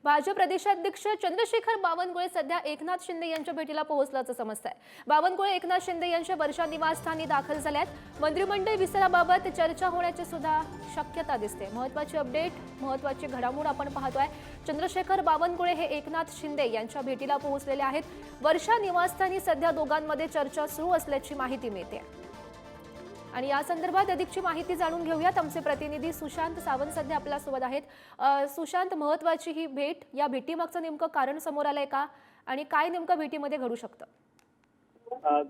भाजप प्रदेशाध्यक्ष चंद्रशेखर बावनकुळे सध्या एकनाथ शिंदे यांच्या भेटीला पोहोचल्याचं समजतंय। बावनकुळे एकनाथ शिंदे यांच्या वर्षा निवासस्थानी दाखल झाल्यात। मंत्रिमंडळ विस्ताराबाबत चर्चा होण्याची सुद्धा शक्यता दिसते। महत्त्वाची अपडेट, महत्त्वाची घडामोड आपण पाहतोय। चंद्रशेखर बावनकुळे हे एकनाथ शिंदे यांच्या भेटीला पोहोचलेले आहेत। वर्षा निवासस्थानी सध्या दोघांमध्ये चर्चा सुरू असल्याची माहिती मिळते आणि या संदर्भात अधिकची माहिती जाणून घेऊयात। आमचे प्रतिनिधी सुशांत सावंत सध्या आपल्या सोबत आहेत। सुशांत, महत्त्वाची ही भेट, या भेटीमागचं नेमकं कारण समोर आलंय का आणि काय नेमकं भेटीमध्ये घडू शकतं?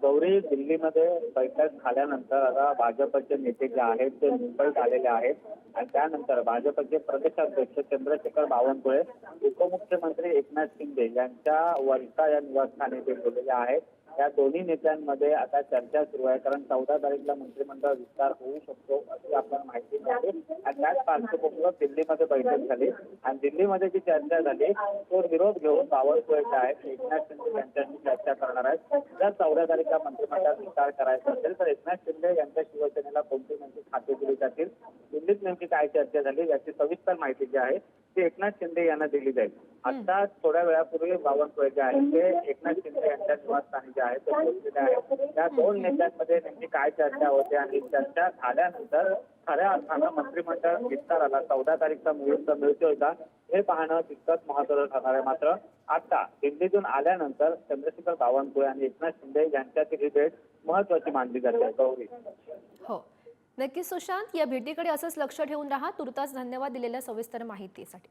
गौरी, दिल्लीमध्ये बैठक झाल्यानंतर आता भाजपचे नेते जे आहेत ते मुंबईत आलेले आहेत आणि त्यानंतर भाजपचे प्रदेशाध्यक्ष चंद्रशेखर बावनकुळे, उपमुख्यमंत्री एकनाथ शिंदे यांच्या वर्षा या निवासस्थानी ते गेलेले आहेत। या दोन्ही नेत्यांमध्ये आता चर्चा सुरू आहे, कारण 14 तारीखला मंत्रिमंडळ विस्तार होऊ शकतो अशी आपल्याला माहिती मिळाली आणि त्याच पार्श्वभूमीवर दिल्लीमध्ये बैठक झाली आणि दिल्लीमध्ये जी चर्चा झाली तो विरोध घेऊन बावनकुळे जे आहेत एकनाथ शिंदे यांच्याशी चर्चा करणार आहेत। जर 14 तारीखला मंत्रिमंडळ विस्तार करायचा असेल तर एकनाथ शिंदे यांच्या शिवसेनेला कोणती नेमकी खाते दिली जातील, दिल्लीत नेमकी काय चर्चा झाली याची सविस्तर माहिती जी आहे ती एकनाथ शिंदे यांना दिली जाईल। आता थोड्या वेळापूर्वी बावनकुळे जे आहेत ते एकनाथ शिंदे यांच्या निवासस्थानी जे आहेत ते पोहोचलेले आहेत। त्या दोन नेत्यांमध्ये नेमकी काय चर्चा होते आणि चर्चा झाल्यानंतर खऱ्या अर्थानं मंत्रिमंडळ विस्ताराला 14 तारीखचा मुहूर्त मिळतोय का हे पाहणं तितकंच महत्त्वाचं ठरणार आहे। मात्र आता दिल्लीतून आल्यानंतर चंद्रशेखर बावनकुळे आणि एकनाथ शिंदे यांच्यातील ही भेट महत्त्वाची मानली जाते। गौरी, हो, नक्कीच सुशांत, या भेटीकडे असंच लक्ष ठेवून राहा। तुर्तास धन्यवाद दिलेल्या सविस्तर माहितीसाठी।